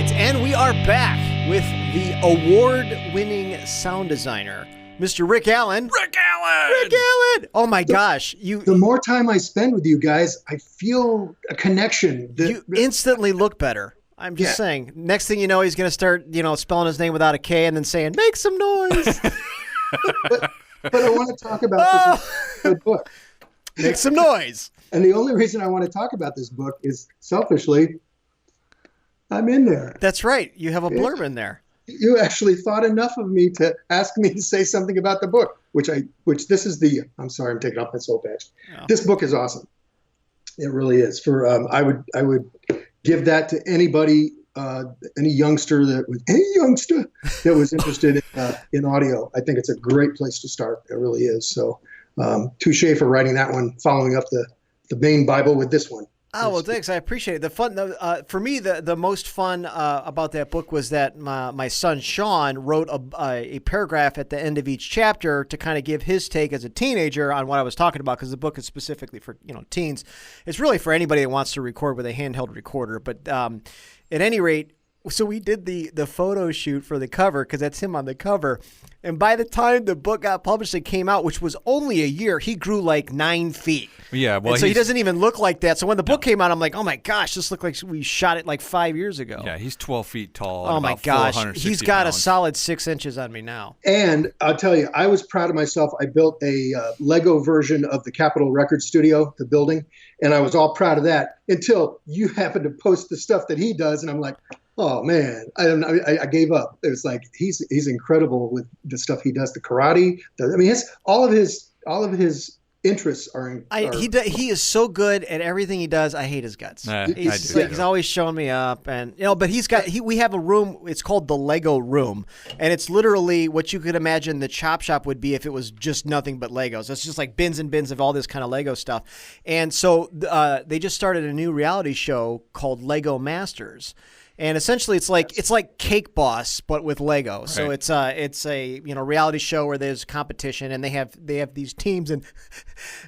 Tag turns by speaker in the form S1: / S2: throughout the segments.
S1: right, and we are back with the award-winning sound designer, Mr. Ric Allen.
S2: Ric Allen!
S1: Ric Allen! Oh my gosh.
S3: The more time I spend with you guys, I feel a connection.
S1: You instantly look better. I'm just saying. Next thing you know, he's going to start, spelling his name without a K and then saying, make some noise.
S3: but I want to talk about this good book.
S1: Make some noise.
S3: And the only reason I want to talk about this book is selfishly, I'm in there.
S1: That's right. You have a blurb in there.
S3: You actually thought enough of me to ask me to say something about the book, I'm sorry, I'm taking off my soul patch. Oh. This book is awesome. It really is. I would give that to anybody, any youngster that was interested in audio. I think it's a great place to start. It really is. So, touche for writing that one, following up the main Bible with this one.
S1: Oh, well, thanks. I appreciate it. The fun, for me, the most fun about that book was that my son Sean wrote a paragraph at the end of each chapter to kind of give his take as a teenager on what I was talking about, because the book is specifically for teens. It's really for anybody that wants to record with a handheld recorder. But at any rate, so we did the photo shoot for the cover, because that's him on the cover. And by the time the book got published and came out, which was only a year, he grew like 9 feet.
S2: Yeah, well,
S1: and so he doesn't even look like that. So when the book came out, I'm like, oh my gosh, this looked like we shot it like 5 years ago.
S2: Yeah, he's 12 feet tall.
S1: Oh my gosh, he's got
S2: pounds.
S1: A solid 6 inches on me now.
S3: And I'll tell you, I was proud of myself. I built a Lego version of the Capitol Record Studio, the building, and I was all proud of that until you happened to post the stuff that he does, and I'm like, oh man, I gave up. It was like he's incredible with the stuff he does, the karate. All of his interests are.
S1: He is so good at everything he does. I hate his guts. He's always showing me up, and but we have a room. It's called the Lego room, and it's literally what you could imagine the chop shop would be if it was just nothing but Legos. It's just like bins and bins of all this kind of Lego stuff. And so they just started a new reality show called Lego Masters. And essentially, it's like Cake Boss, but with Lego. Right. So it's a reality show where there's competition, and they have these teams, and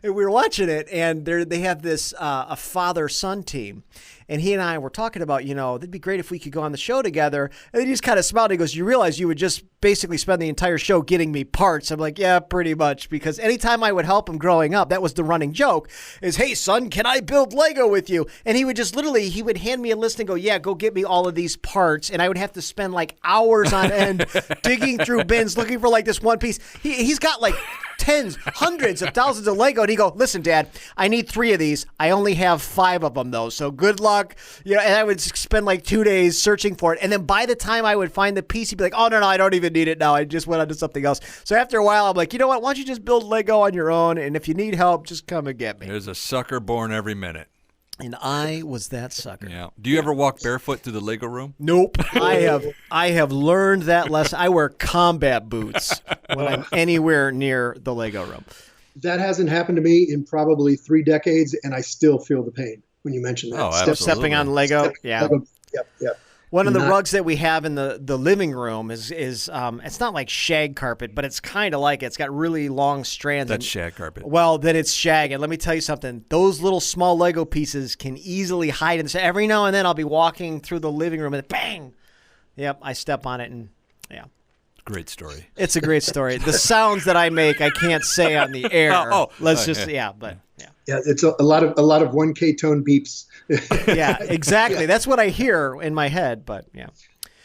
S1: we were watching it, and they have this a father-son team, and he and I were talking about it'd be great if we could go on the show together. And he just kind of smiled. He goes, "You realize you would just basically spend the entire show getting me parts?" I'm like, "Yeah, pretty much," because anytime I would help him growing up, that was the running joke: is, "Hey son, can I build Lego with you?" And he would just literally hand me a list and go, "Yeah, go get me all of these parts," and I would have to spend like hours on end digging through bins looking for like this one piece. He's got like tens, hundreds of thousands of Lego, and he'd go, "Listen, Dad, I need 3 of these. I only have 5 of them though, so good luck." And I would spend like 2 days searching for it, and then by the time I would find the piece, he'd be like, "Oh no, I don't even need it now. I just went on to something else." So after a while, I'm like, you know what? Why don't you just build Lego on your own, and if you need help, just come and get me.
S2: There's a sucker born every minute.
S1: And I was that sucker.
S2: Yeah. Do you ever walk barefoot through the Lego room?
S1: Nope. I have learned that lesson. I wear combat boots when I'm anywhere near the Lego room.
S3: That hasn't happened to me in probably 3 decades, and I still feel the pain when you mention that.
S2: Oh, absolutely.
S1: Stepping on Lego. Yeah.
S3: Lego. Yep.
S1: One of the rugs that we have in the living room is it's not like shag carpet, but it's kind of like it. It's got really long strands.
S2: That's shag carpet.
S1: Well, then it's shag. And let me tell you something. Those little small Lego pieces can easily hide in. So every now and then I'll be walking through the living room and bang! Yep, I step on it and yeah.
S2: Great story.
S1: It's a great story. The sounds that I make, I can't say on the air.
S3: Yeah, it's a lot of 1K tone beeps.
S1: Yeah, exactly. That's what I hear in my head. But yeah.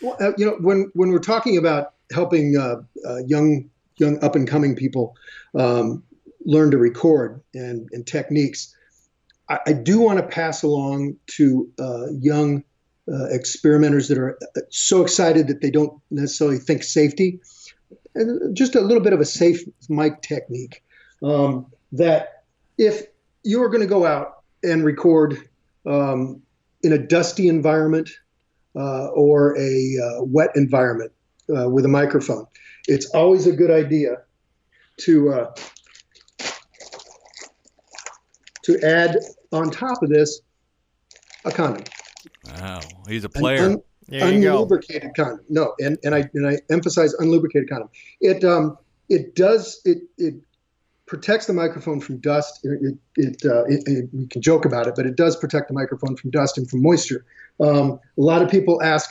S3: Well, when we're talking about helping young up and coming people learn to record and techniques, I do want to pass along to young experimenters that are so excited that they don't necessarily think safety, and just a little bit of a safe mic technique. That if you are going to go out and record in a dusty environment or a wet environment with a microphone, it's always a good idea to add on top of this a condom.
S2: Wow, he's a player.
S3: Unlubricated condom. No, and I emphasize unlubricated condom. It protects the microphone from dust. We can joke about it, but it does protect the microphone from dust and from moisture. A lot of people ask,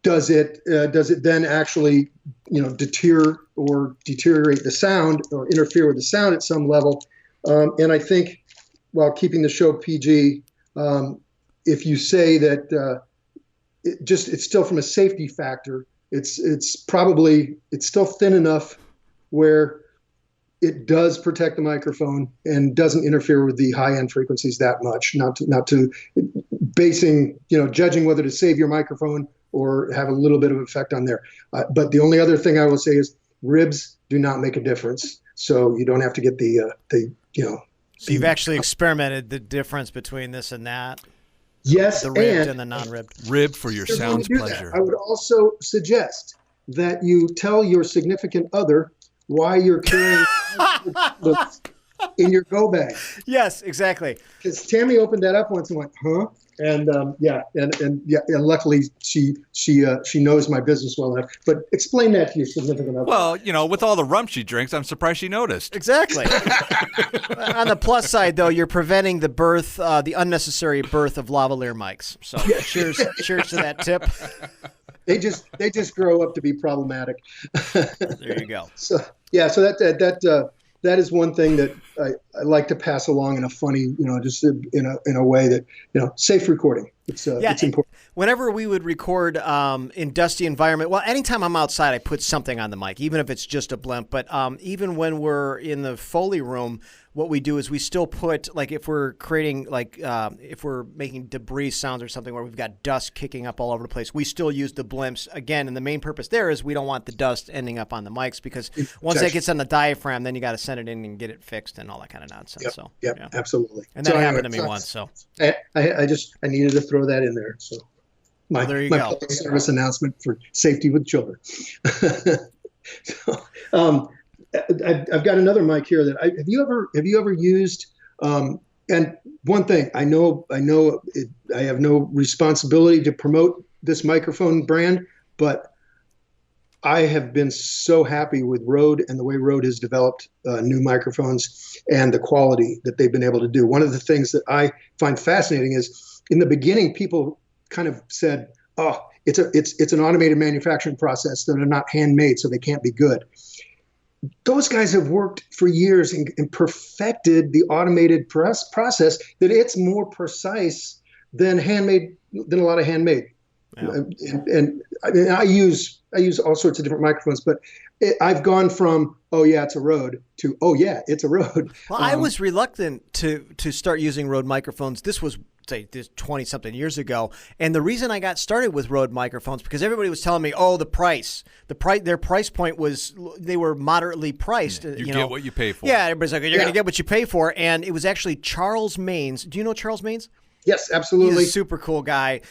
S3: does it then actually, deter or deteriorate the sound or interfere with the sound at some level? And I think, while keeping the show PG, if you say that it's still from a safety factor, it's still thin enough where it does protect the microphone and doesn't interfere with the high-end frequencies that much. Not to judging whether to save your microphone or have a little bit of effect on there. But the only other thing I will say is ribs do not make a difference, so you don't have to get the.
S1: So you've actually experimented the difference between this and that.
S3: Yes,
S1: the ribbed and the non-ribbed.
S2: Rib for your sound's pleasure.
S3: I would also suggest that you tell your significant other why you're carrying in your go bag.
S1: Yes, exactly.
S3: Because Tammy opened that up once and went, huh? And and luckily she knows my business well enough. But explain that to your significant other.
S2: Well, with all the rum she drinks, I'm surprised she noticed.
S1: Exactly. On the plus side, though, you're preventing the unnecessary birth of lavalier mics. So cheers to that tip.
S3: They just grow up to be problematic.
S1: There you go.
S3: So that is one thing that I like to pass along in a funny, just in a way that, safe recording. It's important.
S1: Whenever we would record in dusty environment, well, anytime I'm outside, I put something on the mic, even if it's just a blimp. But even when we're in the Foley room, what we do is we still put, like, if we're creating, if we're making debris sounds or something where we've got dust kicking up all over the place, we still use the blimps again. And the main purpose there is we don't want the dust ending up on the mics, because once that gets on the diaphragm, then you got to send it in and get it fixed and all that kind of nonsense.
S3: Yep, absolutely.
S1: And that happened to me once. So
S3: I needed to throw that in there. So my public service announcement for safety with children. I've got another mic here that have you ever used? And one thing I know I have no responsibility to promote this microphone brand, but I have been so happy with Rode and the way Rode has developed new microphones and the quality that they've been able to do. One of the things that I find fascinating is, in the beginning, people kind of said, "Oh, it's an automated manufacturing process that are not handmade, so they can't be good." Those guys have worked for years and perfected the automated process that it's more precise than a lot of handmade. Yeah. And I use all sorts of different microphones, but I've gone from, oh yeah, it's a Rode, to, oh yeah, it's a Rode.
S1: Well, I was reluctant to start using Rode microphones. This was, say, 20-something years ago. And the reason I got started with Rode microphones, because everybody was telling me, oh, their price point was, they were moderately priced.
S2: You get what you pay for.
S1: Yeah, everybody's like, you're going to get what you pay for. And it was actually Charles Maines. Do you know Charles Maines?
S3: Yes, absolutely.
S1: He's a super cool guy.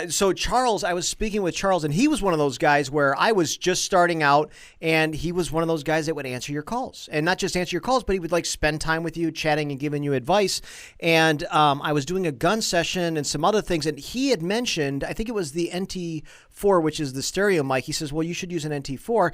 S1: So Charles, I was speaking with Charles, and he was one of those guys where I was just starting out, and he was one of those guys that would answer your calls. And not just answer your calls, but he would spend time with you, chatting and giving you advice. And I was doing a gun session and some other things, and he had mentioned, I think it was the NT4, which is the stereo mic. He says, well, you should use an NT4.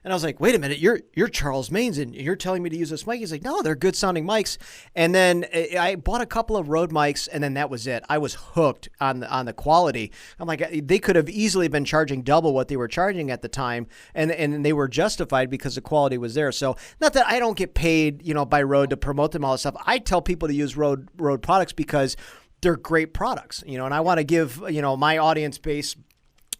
S1: And I was like, wait a minute, you're Charles Maines and you're telling me to use this mic? He's like, no, they're good sounding mics. And then I bought a couple of Rode mics, and then that was it. I was hooked on the quality. I'm like, they could have easily been charging double what they were charging at the time, and they were justified because the quality was there. So not that I don't get paid, by Rode to promote them, all this stuff. I tell people to use Rode products because they're great products, and I want to give, my audience base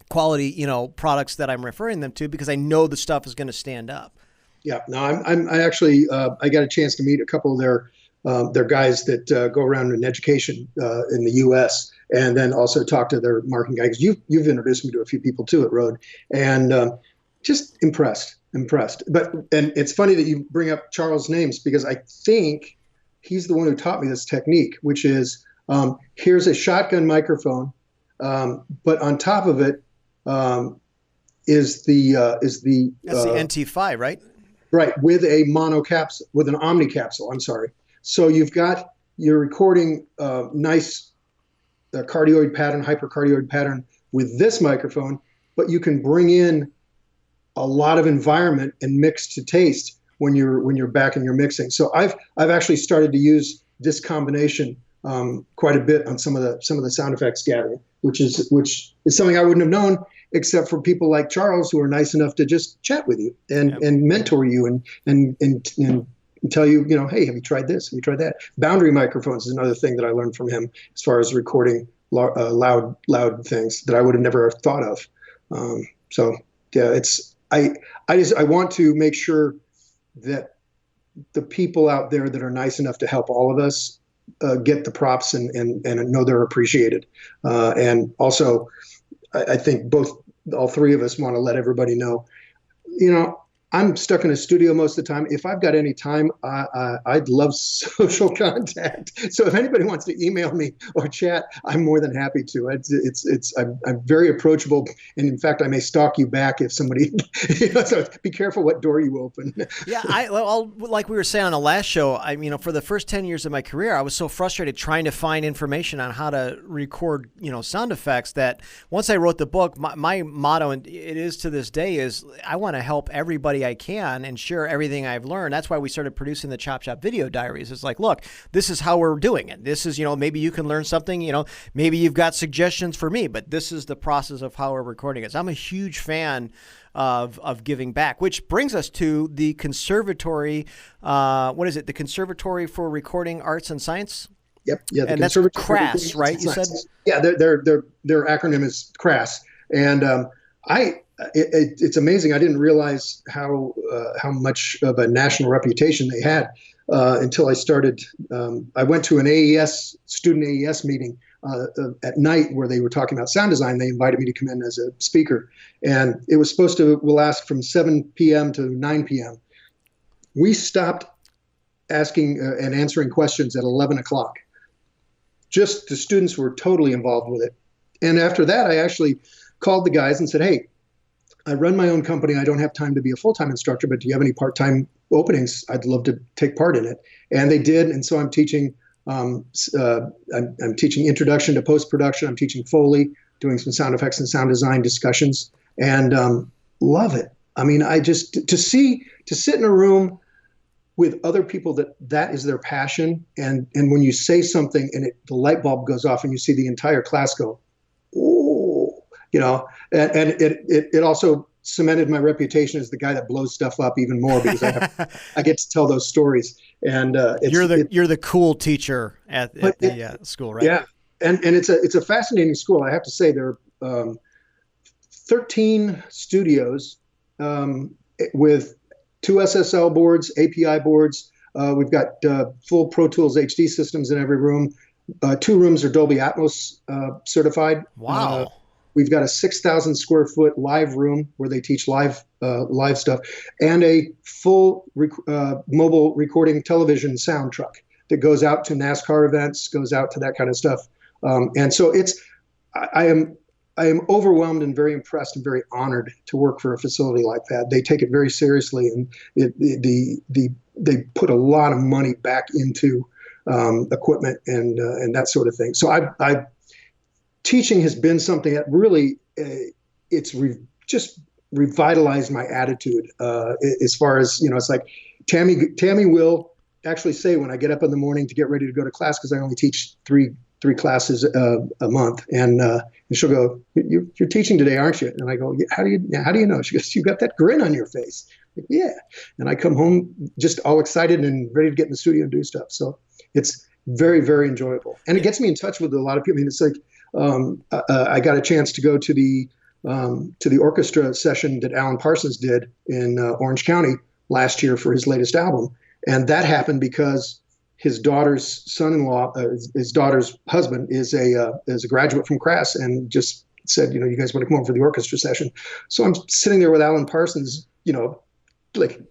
S1: quality, products that I'm referring them to, because I know the stuff is going to stand up.
S3: Yeah, no, I actually I got a chance to meet a couple of their guys that go around in education in the U.S. and then also talk to their marketing guys. You've introduced me to a few people too at Rode, and just impressed. But it's funny that you bring up Charles Names, because I think he's the one who taught me this technique, which is here's a shotgun microphone, but on top of it is the
S1: that's the NT5, right?
S3: Right, with a mono capsule, with an omni capsule. I'm sorry. So you're recording nice cardioid pattern, hypercardioid pattern with this microphone, but you can bring in a lot of environment and mix to taste when you're back in your mixing. So I've actually started to use this combination quite a bit on some of the sound effects gathering, which is something I wouldn't have known except for people like Charles who are nice enough to just chat with you and mentor you and tell you, hey, have you tried this? Have you tried that? Boundary microphones is another thing that I learned from him as far as recording loud things that I would have never thought of. So yeah, I want to make sure that the people out there that are nice enough to help all of us get the props and know they're appreciated. And also, I think all three of us want to let everybody know, I'm stuck in a studio most of the time. If I've got any time, I'd love social contact. So if anybody wants to email me or chat, I'm more than happy to. I'm very approachable, and in fact, I may stalk you back if somebody. So be careful what door you open.
S1: Yeah, like we were saying on the last show, for the first 10 years of my career, I was so frustrated trying to find information on how to record, sound effects that once I wrote the book, my motto, and it is to this day, is I want to help everybody I can and share everything I've learned. That's why we started producing the Chop Shop video diaries. It's like, look, this is how we're doing it. This is, maybe you can learn something, maybe you've got suggestions for me, but this is the process of how we're recording it. So I'm a huge fan of giving back, which brings us to the Conservatory. What is it? The Conservatory for Recording Arts and Science?
S3: Yep. Yeah.
S1: And that's CRAS, right? You said?
S3: Yeah. Their acronym is CRAS. And, it's amazing. I didn't realize how much of a national reputation they had until I started. I went to an student AES meeting at night where they were talking about sound design. They invited me to come in as a speaker, and it was supposed to last from 7 p.m. to 9 p.m. We stopped asking and answering questions at 11 o'clock. Just the students were totally involved with it. And after that, I actually called the guys and said, hey, I run my own company. I don't have time to be a full-time instructor, but do you have any part-time openings? I'd love to take part in it. And they did. And so I'm teaching, I'm teaching introduction to post-production. I'm teaching Foley, doing some sound effects and sound design discussions, and love it. I mean, to sit in a room with other people that is their passion. And when you say something and the light bulb goes off and you see the entire class go, oh, and it also cemented my reputation as the guy that blows stuff up even more because I get to tell those stories. And
S1: you're the cool teacher at the school, right?
S3: Yeah, and it's a fascinating school. I have to say there are 13 studios with 2 SSL boards, API boards. We've got full Pro Tools HD systems in every room. 2 rooms are Dolby Atmos certified.
S1: Wow.
S3: We've got a 6,000 square foot live room where they teach live stuff, and a full mobile recording television sound truck that goes out to NASCAR events, goes out to that kind of stuff. And so I am overwhelmed and very impressed and very honored to work for a facility like that. They take it very seriously, and they put a lot of money back into equipment and that sort of thing. So teaching has been something that really just revitalized my attitude as far as, it's like Tammy will actually say when I get up in the morning to get ready to go to class, because I only teach three classes a month, and she'll go, you're teaching today, aren't you? And I go, yeah, how do you know? She goes, you got that grin on your face. Like, yeah. And I come home just all excited and ready to get in the studio and do stuff. So it's very, very enjoyable, and it gets me in touch with a lot of people. I mean, it's like I got a chance to go to the orchestra session that Alan Parsons did in Orange County last year for his latest album, and that happened because his daughter's son-in-law, his daughter's husband, is a graduate from CRAS, and just said, you guys want to come over for the orchestra session. So I'm sitting there with Alan Parsons, like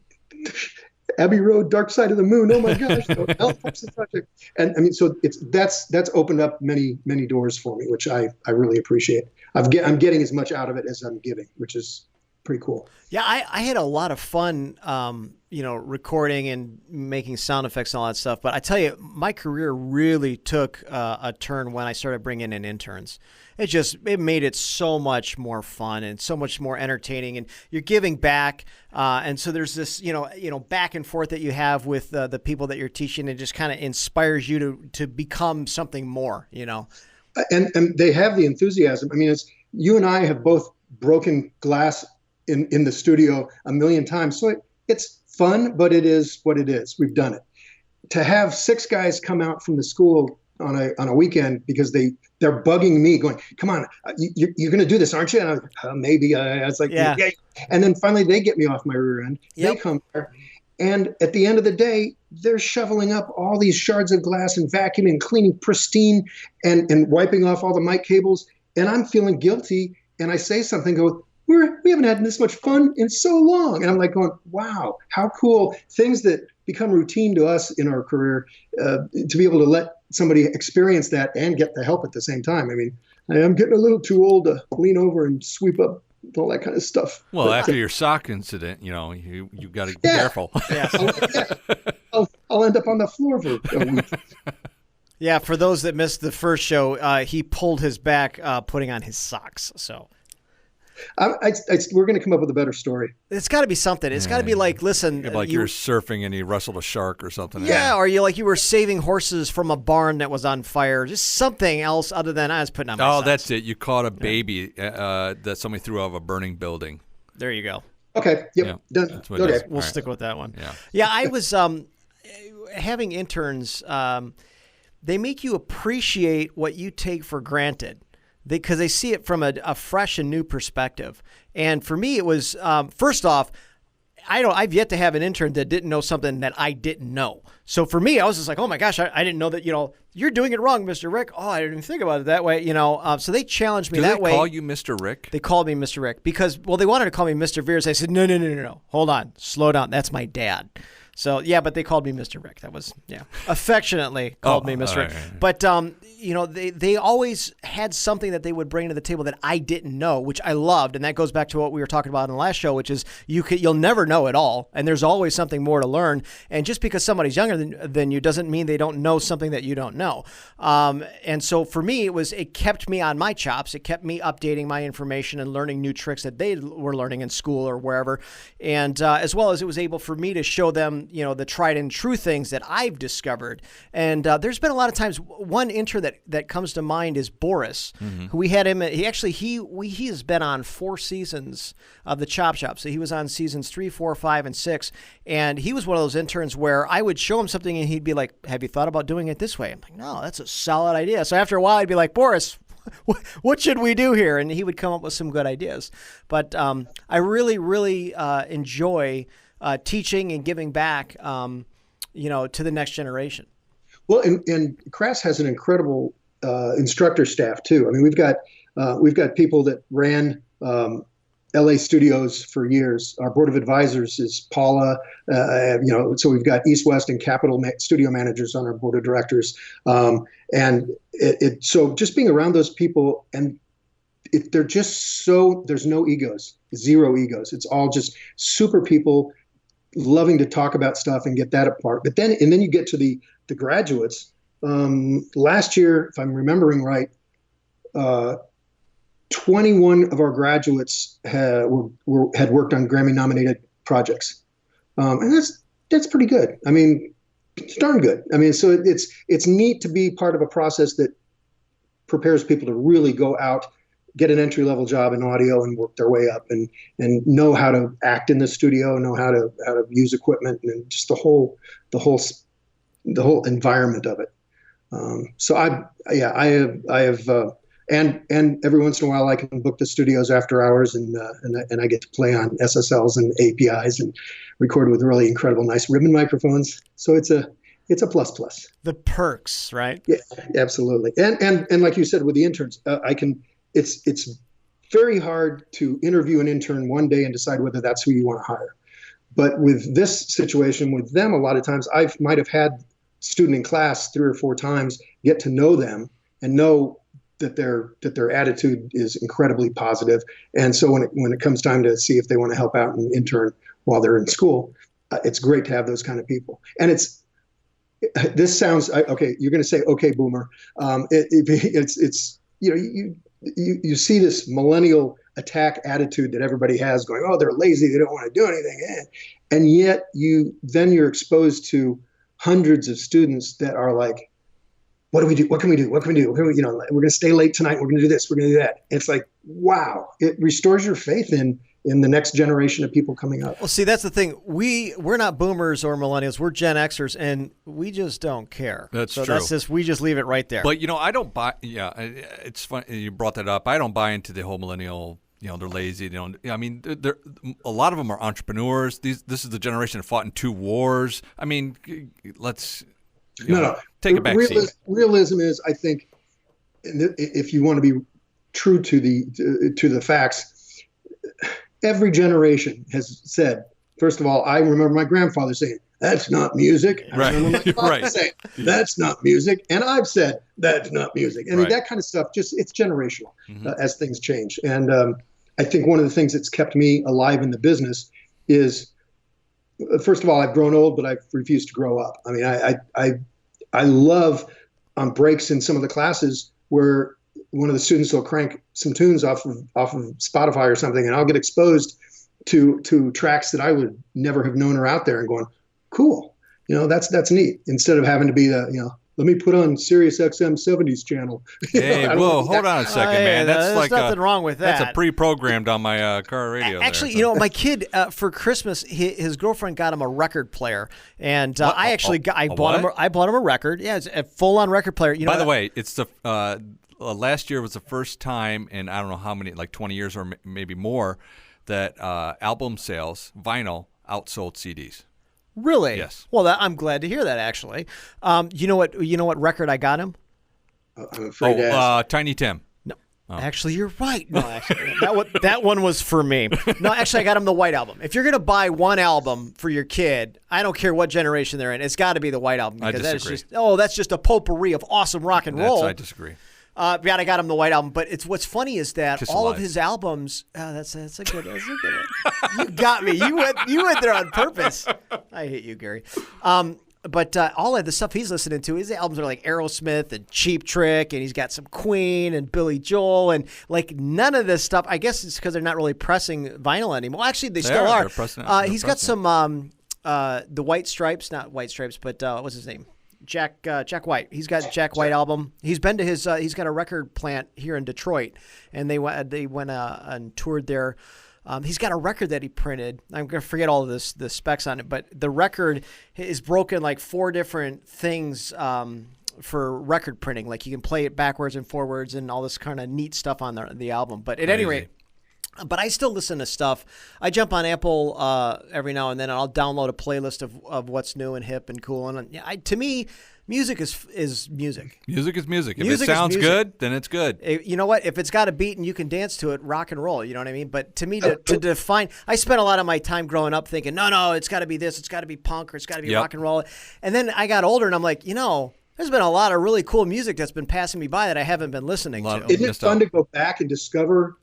S3: Abbey Road, Dark Side of the Moon. Oh my gosh, Alan Parsons project. And I mean, so that's opened up many, many doors for me, which I really appreciate. I'm getting as much out of it as I'm giving, which is pretty cool.
S1: Yeah, I had a lot of fun, recording and making sound effects and all that stuff. But I tell you, my career really took a turn when I started bringing in interns. It made it so much more fun and so much more entertaining, and you're giving back. And so there's this, back and forth that you have with the people that you're teaching. It just kind of inspires you to become something more,
S3: And they have the enthusiasm. I mean, you and I have both broken glass in the studio a million times. So it's fun, but it is what it is. We've done it. To have 6 guys come out from the school on a weekend because they're bugging me, going, "Come on, you're going to do this, aren't you?" And maybe. I was like, yeah. And then finally they get me off my rear end. Yep. They come there, and at the end of the day, they're shoveling up all these shards of glass and vacuuming, cleaning pristine, and wiping off all the mic cables. And I'm feeling guilty, and I say something, go, we haven't had this much fun in so long. And I'm like going, wow, how cool. Things that become routine to us in our career, to be able to let somebody experience that and get the help at the same time. I mean, I'm getting a little too old to lean over and sweep up all that kind of stuff.
S2: Well, but after your sock incident, you got to be careful.
S1: Yeah.
S3: I'll end up on the floor for a week.
S1: Yeah, for those that missed the first show, he pulled his back putting on his socks. So
S3: we're going to come up with a better story.
S1: It's got to be something. It's got to be like, listen,
S2: you're surfing and you wrestled a shark or something.
S1: Yeah, or you were saving horses from a barn that was on fire. Just something else other than I was putting on my socks.
S2: That's it. You caught a baby that somebody threw out of a burning building.
S1: There you go.
S3: Okay. Yep.
S2: Yeah,
S3: done.
S2: Okay.
S1: We'll stick with that one.
S2: Yeah.
S1: Yeah. I was having interns. They make you appreciate what you take for granted. Because they see it from a fresh and new perspective. And for me, it was, first off, I've yet to have an intern that didn't know something that I didn't know. So for me, I was just like, oh my gosh, I didn't know that, you're doing it wrong, Mr. Rick. Oh, I didn't even think about it that way, So they challenged me that way.
S2: Do they call you Mr. Rick?
S1: They called me Mr. Rick because, they wanted to call me Mr. Veers. I said, no. Hold on. Slow down. That's my dad. So, yeah, but they called me Mr. Rick. That was, affectionately called me Mr. Rick.
S2: Right.
S1: But, they always had something that they would bring to the table that I didn't know, which I loved. And that goes back to what we were talking about in the last show, which is you'll never know it all. And there's always something more to learn. And just because somebody's younger than you doesn't mean they don't know something that you don't know. And so for me, it kept me on my chops. It kept me updating my information and learning new tricks that they were learning in school or wherever. And as well as it was able for me to show them, the tried and true things that I've discovered. And there's been a lot of times, one intern that comes to mind is Boris, who we had him. He has been on 4 seasons of the Chop Shop. So he was on seasons 3, 4, 5, and 6. And he was one of those interns where I would show him something and he'd be like, have you thought about doing it this way? I'm like, no, that's a solid idea. So after a while, I'd be like, Boris, what should we do here? And he would come up with some good ideas. But I really, really enjoy teaching and giving back, to the next generation.
S3: Well, and Crass has an incredible instructor staff too. I mean, we've got people that ran LA studios for years. Our board of advisors is Paula. So we've got East, West, and Capital studio managers on our board of directors. So just being around those people, and they're just there's no egos, 0 egos. It's all just super people loving to talk about stuff and get that apart. But then you get to the graduates. Last year, if I'm remembering right, 21 of our graduates had worked on Grammy-nominated projects, and that's pretty good. I mean, it's darn good. I mean, so it's neat to be part of a process that prepares people to really go out, get an entry-level job in audio, and work their way up, and know how to act in the studio, know how to use equipment, and just the whole environment of it. So I have. And every once in a while, I can book the studios after hours, and I get to play on SSLs and APIs and record with really incredible, nice ribbon microphones. So it's a plus.
S1: The perks, right?
S3: Yeah, absolutely. And like you said, with the interns, it's very hard to interview an intern one day and decide whether that's who you want to hire. But with this situation with them, a lot of times I might have had student in class 3 or 4 times, get to know them and know that their attitude is incredibly positive. And so when it comes time to see if they want to help out and intern while they're in school, it's great to have those kind of people. And this sounds okay. You're going to say, okay, boomer. It's you see this millennial attack attitude that everybody has, going, oh, they're lazy, they don't want to do anything, and yet you're exposed to hundreds of students that are like, what do we do? What can we do? What can we do? We're going to stay late tonight. We're going to do this. We're going to do that. It's like, wow, it restores your faith in the next generation of people coming up.
S1: Well, see, that's the thing. We're not boomers or millennials. We're Gen Xers, and we just don't care.
S2: That's true.
S1: That's just, we just leave it right there.
S2: But, I don't buy, it's funny you brought that up. I don't buy into the whole millennial, they're lazy. They don't, I mean, a lot of them are entrepreneurs. This is the generation that fought in 2 wars. I mean, let's take a back seat.
S3: Realism is, I think, if you want to be true to the facts, every generation has said, first of all, I remember my grandfather saying, that's not music. I remember my father saying, that's not music. And I've said, that's not music. And that kind of stuff, it's generational as things change. And I think one of the things that's kept me alive in the business is, first of all, I've grown old, but I've refused to grow up. I mean, I love on breaks in some of the classes where one of the students will crank some tunes off of Spotify or something, and I'll get exposed to tracks that I would never have known are out there, and going, cool, that's neat. Instead of having to be let me put on Sirius XM 70s channel.
S2: Hey, whoa, hold on a second, man.
S1: There's nothing wrong with that.
S2: That's a pre-programmed on my car radio.
S1: Actually, my kid for Christmas, his girlfriend got him a record player, and I bought him a record. Yeah, it's a full-on record player.
S2: By the way, it's the last year was the first time in I don't know how many, like 20 years or maybe more, that album sales, vinyl, outsold CDs.
S1: Really?
S2: Yes.
S1: Well, I'm glad to hear that. Actually, you know what record I got him?
S3: I'm afraid to ask.
S2: Tiny Tim.
S1: No, actually, you're right. No, actually, that one was for me. No, actually, I got him the White Album. If you're gonna buy one album for your kid, I don't care what generation they're in, it's got to be the White Album, because that's just a potpourri of awesome rock and roll.
S2: I disagree.
S1: I got him the White Album, but what's funny is that all of his albums. That's a good one. You got me. You went there on purpose. I hate you, Gary. But all of the stuff he's listening to, his albums are like Aerosmith and Cheap Trick, and he's got some Queen and Billy Joel, and like none of this stuff. I guess it's because they're not really pressing vinyl anymore. Actually, they still are. He's got some the White Stripes, not White Stripes, but what's his name? Jack White. He's got Jack White album. He's been to his. He's got a record plant here in Detroit, and they went and toured there. He's got a record that he printed. I'm gonna forget all of the specs on it, but the record is broken like 4 different things for record printing. Like you can play it backwards and forwards and all this kind of neat stuff on the album. But at any rate. But I still listen to stuff. I jump on Apple every now and then, and I'll download a playlist of what's new and hip and cool. And to me, music is music.
S2: Music is music. If it sounds good, then it's good.
S1: You know what? If it's got a beat and you can dance to it, rock and roll. You know what I mean? But to me, to define, I spent a lot of my time growing up thinking, no, it's got to be this, it's got to be punk, or it's got to be rock and roll. And then I got older, and I'm like, there's been a lot of really cool music that's been passing me by that I haven't been listening to.
S3: Isn't it fun to go back and discover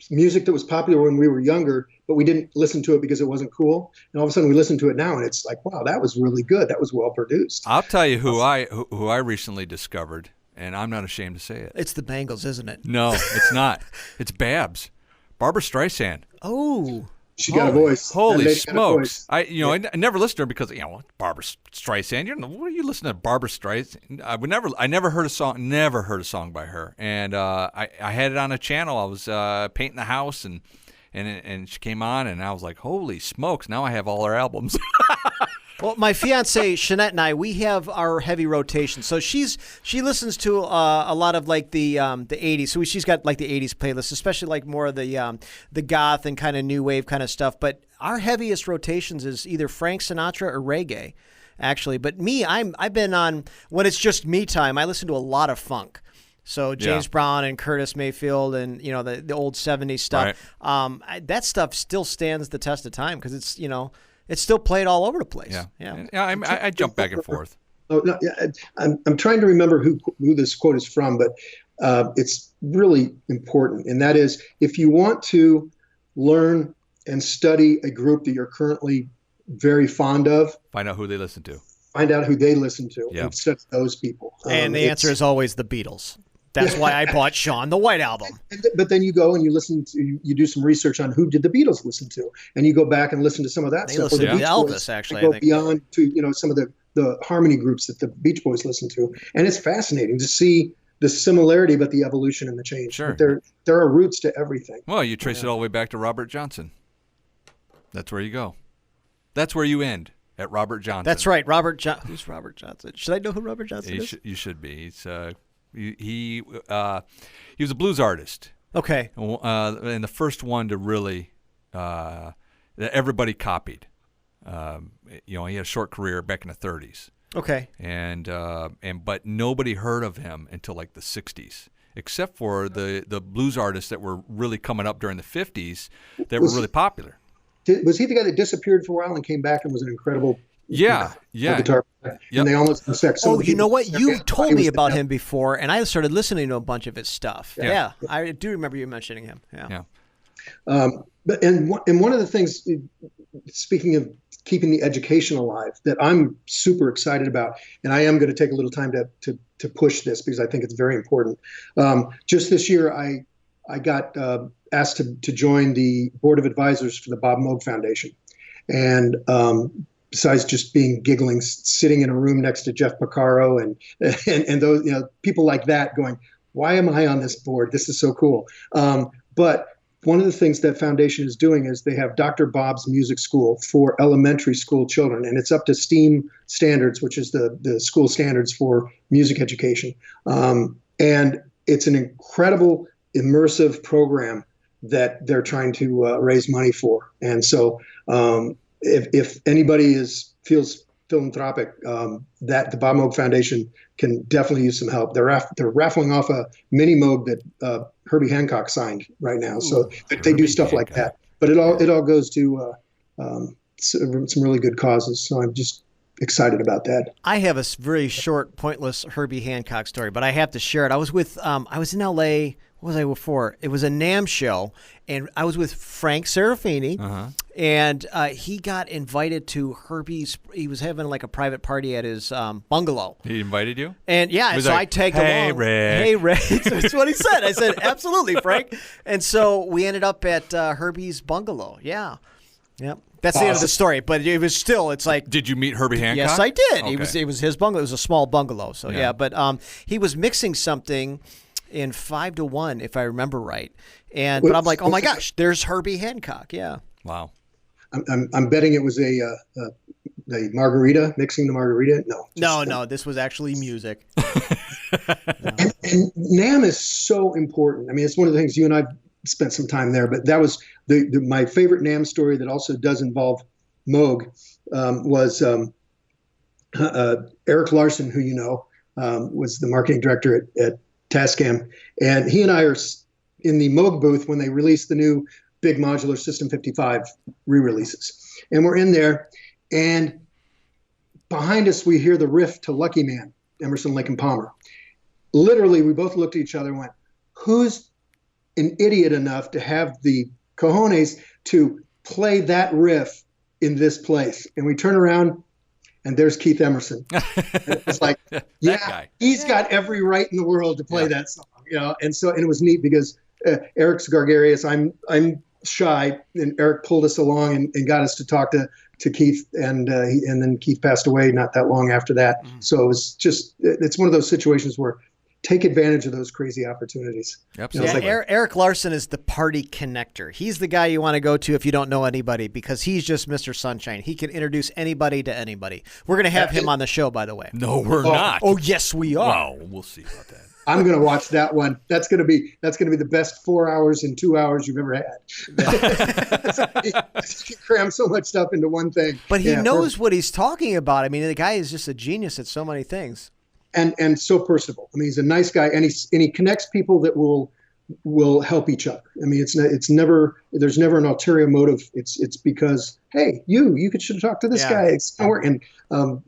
S3: music that was popular when we were younger, but we didn't listen to it because it wasn't cool, and all of a sudden we listen to it now and it's like, wow, that was really good, that was well produced.
S2: I'll tell you who I recently discovered, and I'm not ashamed to say it.
S1: It's the Bangles, isn't it?
S2: No, it's not. It's Babs, Barbra Streisand.
S1: Oh,
S3: she got a voice.
S2: Holy smokes! I never listened to her because Barbra Streisand. What are you listening to Barbra Streisand? I never heard a song. Never heard a song by her. And I had it on a channel. I was painting the house, and she came on, and I was like, holy smokes! Now I have all her albums.
S1: Well, my fiance Shanette and I, we have our heavy rotation. So she listens to a lot of like the 80s. So she's got like the 80s playlist, especially like more of the goth and kind of new wave kind of stuff. But our heaviest rotations is either Frank Sinatra or reggae, actually. But me, I've been on, when it's just me time, I listen to a lot of funk. So James Brown and Curtis Mayfield and the old 70s stuff. Right. That stuff still stands the test of time because it's it's still played all over the place.
S2: Yeah. I jump back and forth.
S3: I'm trying to remember who this quote is from, but it's really important. And that is, if you want to learn and study a group that you're currently very fond of,
S2: find out who they listen to.
S3: Find out who they listen to and study those people.
S1: And the answer is always the Beatles. That's why I bought Sean the White Album.
S3: But then you go and you do some research on who did the Beatles listen to, and you go back and listen to some of that
S1: they
S3: stuff.
S1: Listen to Elvis, actually.
S3: Go beyond to some of the the harmony groups that the Beach Boys listened to, and it's fascinating to see the similarity, but the evolution and the change.
S2: Sure.
S3: But there are roots to everything.
S2: Well, you trace it all the way back to Robert Johnson. That's where you go. That's where you end, at Robert Johnson.
S1: That's right, Who's Robert Johnson? Should I know who Robert Johnson is?
S2: You should be. He was a blues artist.
S1: Okay.
S2: And the first one to really that everybody copied. He had a short career back in the 30s.
S1: Okay.
S2: But nobody heard of him until like the 60s, except for the blues artists that were really coming up during the 50s that were really popular.
S3: Was he the guy that disappeared for a while and came back and was an incredible
S2: guitar player?
S3: And they almost sex.
S1: Oh, you know what? You told me about him before, and I started listening to a bunch of his stuff. Yeah. I do remember you mentioning him. Yeah.
S3: But one of the things, speaking of keeping the education alive, that I'm super excited about, and I am going to take a little time to push this because I think it's very important. Just this year, I got asked to join the board of advisors for the Bob Moog Foundation, and besides just being giggling, sitting in a room next to Jeff Porcaro and those people like that, going, why am I on this board? This is so cool. But one of the things that foundation is doing is they have Dr. Bob's Music School for elementary school children, and it's up to STEAM standards, which is the school standards for music education. And it's an incredible immersive program that they're trying to raise money for. And so if anybody feels philanthropic, that the Bob Moog Foundation can definitely use some help. They're raffling off a mini Moog that Herbie Hancock signed right now. So they do stuff like that. But it all goes to some really good causes. So I'm just excited about that.
S1: I have a very short, pointless Herbie Hancock story, but I have to share it. I was in L.A. What was I before? It was a NAMM show, and I was with Frank Serafini, and he got invited to Herbie's. He was having like a private party at his bungalow.
S2: He invited you?
S1: And so I tagged along. Hey, Rick. That's what he said. I said, absolutely, Frank. And so we ended up at Herbie's bungalow. Yeah. Yep. That's the end of the story, but it was still, it's like.
S2: Did you meet Herbie Hancock?
S1: Yes, I did. Okay. It was his bungalow. It was a small bungalow. So, but he was mixing something in 5 to 1, if I remember right. But I'm like, oh my gosh, there's Herbie Hancock. Yeah.
S2: Wow.
S3: I'm betting it was a margarita, mixing the margarita.
S1: No, this was actually music.
S3: And NAMM is so important. I mean, it's one of the things you and I spent some time there, but that was my favorite NAMM story that also does involve Moog was Eric Larson, who you know, was the marketing director at Tascam, and he and I are in the Moog booth when they released the new big modular System 55 re-releases. And we're in there, and behind us we hear the riff to Lucky Man, Emerson, Lake and Palmer. Literally, we both looked at each other and went, who's an idiot enough to have the cojones to play that riff in this place? And we turn around, and there's Keith Emerson. And it's like, he's got every right in the world to play that song, And it was neat because Eric's gregarious. I'm shy, and Eric pulled us along and got us to talk to Keith, and then Keith passed away not that long after that. So it was it's one of those situations where take advantage of those crazy opportunities.
S2: Absolutely.
S1: Eric Larson is the party connector. He's the guy you want to go to if you don't know anybody, because he's just Mr. Sunshine. He can introduce anybody to anybody. We're going to have him on the show, by the way.
S2: No, we're not.
S1: Oh, yes, we are.
S2: Wow, we'll see about that.
S3: I'm going to watch that one. That's going to be the best 4 hours and 2 hours you've ever had. You cram so much stuff into one thing.
S1: But he knows what he's talking about. I mean, the guy is just a genius at so many things.
S3: And so personable. I mean, he's a nice guy, and he connects people that will help each other. I mean, there's never an ulterior motive. It's because, hey, you should have talked to this guy. And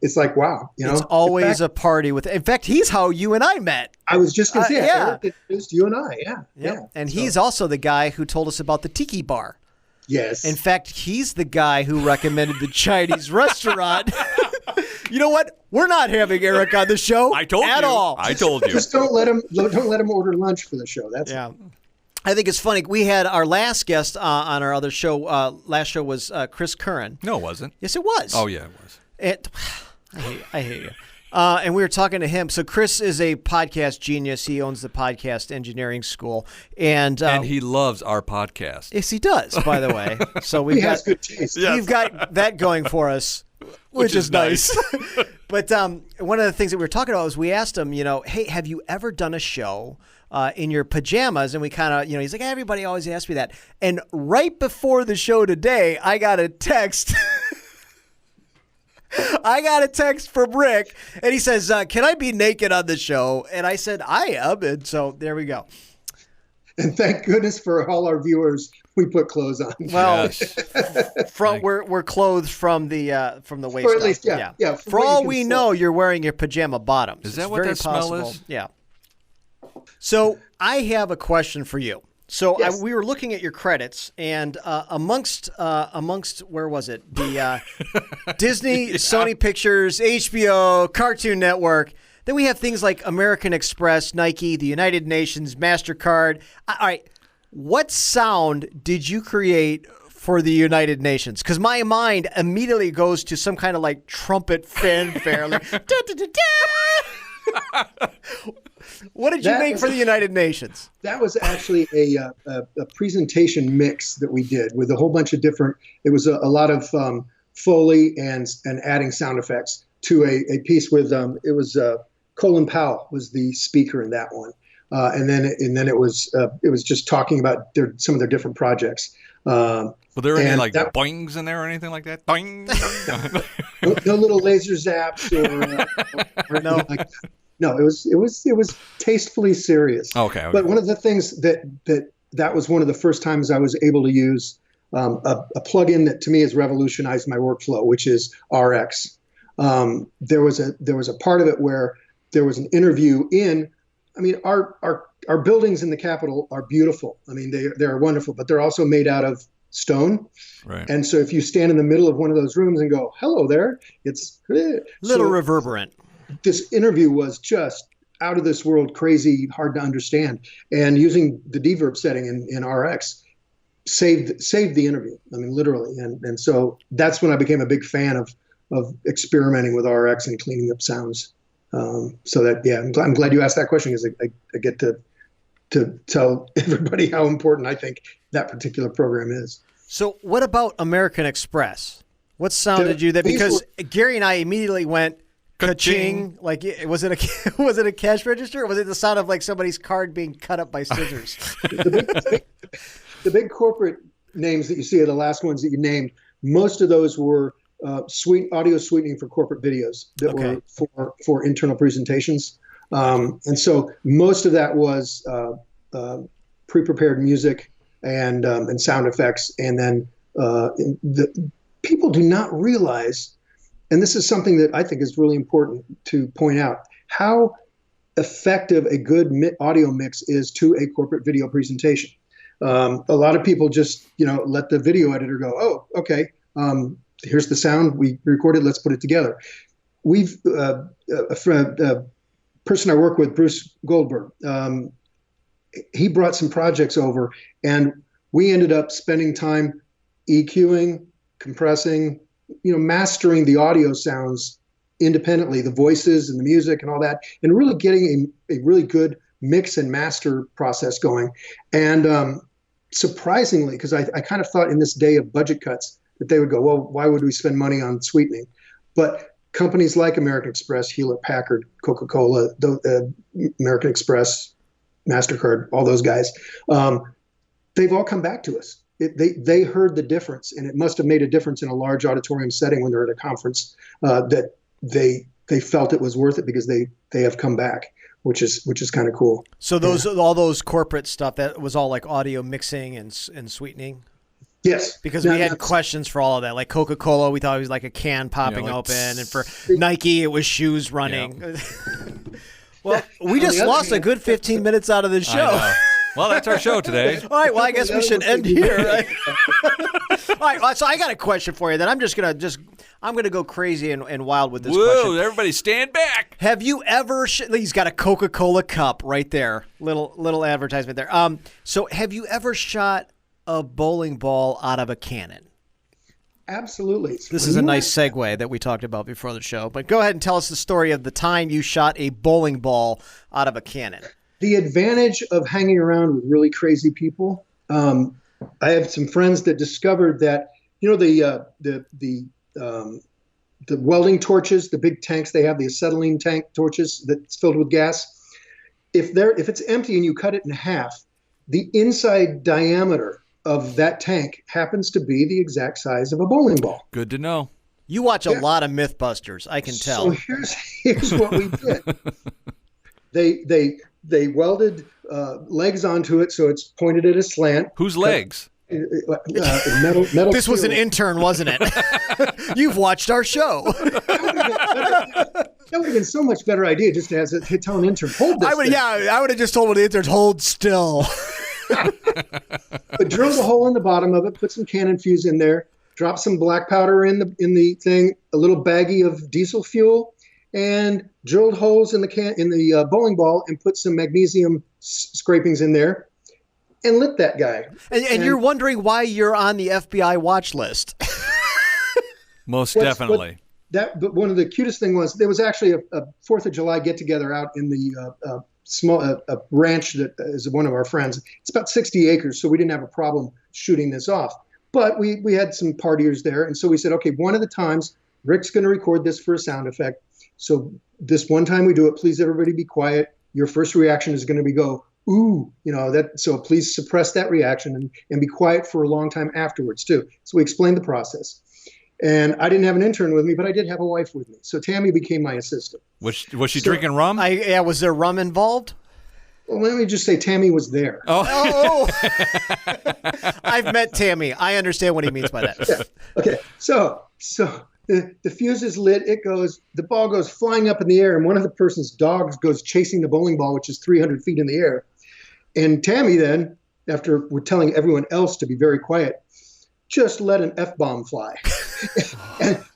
S3: it's like, wow,
S1: it's always a party with. In fact, he's how you and I met.
S3: I was just gonna say, Eric introduced you and I, yeah.
S1: And he's also the guy who told us about the Tiki Bar.
S3: Yes.
S1: In fact, he's the guy who recommended the Chinese restaurant. You know what? We're not having Eric on the show.
S2: I told you.
S1: At all.
S2: I told you.
S3: Just don't let him order lunch for the show. That's
S1: I think it's funny. We had our last guest on our other show. Last show was Chris Curran.
S2: No, it wasn't.
S1: Yes, it was.
S2: Oh yeah, it was.
S1: I hate you. And we were talking to him. So Chris is a podcast genius. He owns the Podcast Engineering School, and
S2: he loves our podcast.
S1: Yes, he does. By the way, so
S3: he has good taste.
S1: Yes. We've got that going for us, which is nice. But one of the things that we were talking about was we asked him, hey, have you ever done a show in your pajamas? And we kind of, he's like, everybody always asks me that. And right before the show today, I got a text. I got a text from Rick, and he says, can I be naked on the show? And I said, I am. And so there we go.
S3: And thank goodness for all our viewers, we put clothes on.
S1: Well, we're clothed from the waist.
S3: Or at least, yeah.
S1: For all we know, you're wearing your pajama bottoms.
S2: Is that what that smell is?
S1: Yeah. So I have a question for you. So
S3: yes.
S1: We were looking at your credits, and amongst where was it? The Disney, Sony Pictures, HBO, Cartoon Network. Then we have things like American Express, Nike, the United Nations, MasterCard. All right, what sound did you create for the United Nations? Because my mind immediately goes to some kind of like trumpet fanfare, like da, da, da, da. What did you make for the United Nations?
S3: That was actually a presentation mix that we did with a whole bunch of different. It was a lot of Foley and adding sound effects to a piece with it was Colin Powell was the speaker in that one, and then it was just talking about some of their different projects.
S2: Were there any boings in there or anything like that? Boing.
S3: no little laser zaps or no. Like that. No, it was tastefully serious.
S2: Okay.
S3: But one of the things that was one of the first times I was able to use a plugin that to me has revolutionized my workflow, which is RX. There was a part of it where there was an interview in. I mean, our buildings in the Capitol are beautiful. I mean, they are wonderful, but they're also made out of stone.
S2: Right.
S3: And so if you stand in the middle of one of those rooms and go, "Hello there," it's
S1: little reverberant.
S3: This interview was just out of this world, crazy, hard to understand. And using the deverb setting in RX saved the interview. I mean, literally. And so that's when I became a big fan of experimenting with RX and cleaning up sounds. I'm glad you asked that question because I get to tell everybody how important I think that particular program is.
S1: So what about American Express? What sound did you that? Because Gary and I immediately went, ka-ching. Like, was it a cash register, or was it the sound of like somebody's card being cut up by scissors?
S3: the big corporate names that you see are the last ones that you named. Most of those were audio sweetening for corporate videos that were for internal presentations. And so most of that was pre-prepared music and sound effects. And then the people do not realize, and this is something that I think is really important to point out, how effective a good audio mix is to a corporate video presentation. A lot of people just, let the video editor go, "Oh, okay, here's the sound we recorded, let's put it together." We've a person I work with, Bruce Goldberg, he brought some projects over, and we ended up spending time EQing, compressing, mastering the audio sounds independently, the voices and the music and all that, and really getting a really good mix and master process going. And surprisingly, because I kind of thought in this day of budget cuts that they would go, "Well, why would we spend money on sweetening?" But companies like American Express, Hewlett-Packard, Coca-Cola, American Express, MasterCard, all those guys, they've all come back to us. They heard the difference, and it must have made a difference in a large auditorium setting when they're at a conference, that they felt it was worth it because they have come back, which is kind of cool.
S1: So all those corporate stuff, that was all like audio mixing and sweetening?
S3: Yes.
S1: Because we had questions for all of that. Like Coca-Cola, we thought it was like a can popping open. And for Nike, it was shoes running. Yeah. Well, we just lost a good 15 minutes out of the show.
S2: Well, that's our show today.
S1: All right. Well, I guess we should end here. Right? All right. So I got a question for you. Then I'm going to go crazy and wild with this question.
S2: Whoa! Everybody, stand back.
S1: Have you ever? He's got a Coca-Cola cup right there. Little advertisement there. So have you ever shot a bowling ball out of a cannon?
S3: Absolutely.
S1: This is a nice segue that we talked about before the show. But go ahead and tell us the story of the time you shot a bowling ball out of a cannon.
S3: The advantage of hanging around with really crazy people. I have some friends that discovered that, the welding torches, the big tanks they have, the acetylene tank torches that's filled with gas. If it's empty and you cut it in half, the inside diameter of that tank happens to be the exact size of a bowling ball.
S2: Good to know.
S1: You watch a lot of Mythbusters, I can tell.
S3: So here's what we did. They welded legs onto it so it's pointed at a slant.
S2: Whose legs?
S3: Metal.
S1: This was an intern, wasn't it? You've watched our show.
S3: That would have been so much better idea just to tell an intern, hold this.
S1: I would have just told one of the interns, hold still.
S3: But drilled a hole in the bottom of it, put some cannon fuse in there, drop some black powder in the thing, a little baggie of diesel fuel, and drilled holes in the bowling ball and put some magnesium scrapings in there, and lit that guy.
S1: And you're wondering why you're on the FBI watch list.
S2: Most definitely.
S3: But one of the cutest thing was there was actually a 4th of July get together out in the small ranch that is one of our friends. It's about 60 acres, so we didn't have a problem shooting this off. But we had some partiers there, and so we said, okay, one of the times Ric's going to record this for a sound effect. So this one time we do it, please everybody be quiet. Your first reaction is going to be go, ooh, so please suppress that reaction and be quiet for a long time afterwards too. So we explained the process. And I didn't have an intern with me, but I did have a wife with me. So Tammy became my assistant.
S2: Was she drinking rum?
S1: Was there rum involved?
S3: Well, let me just say Tammy was there.
S1: Oh. I've met Tammy. I understand what he means by that.
S3: Yeah. Okay. So the fuse is lit. The ball goes flying up in the air, and one of the person's dogs goes chasing the bowling ball, which is 300 feet in the air. And Tammy then, after we're telling everyone else to be very quiet, just let an F-bomb fly.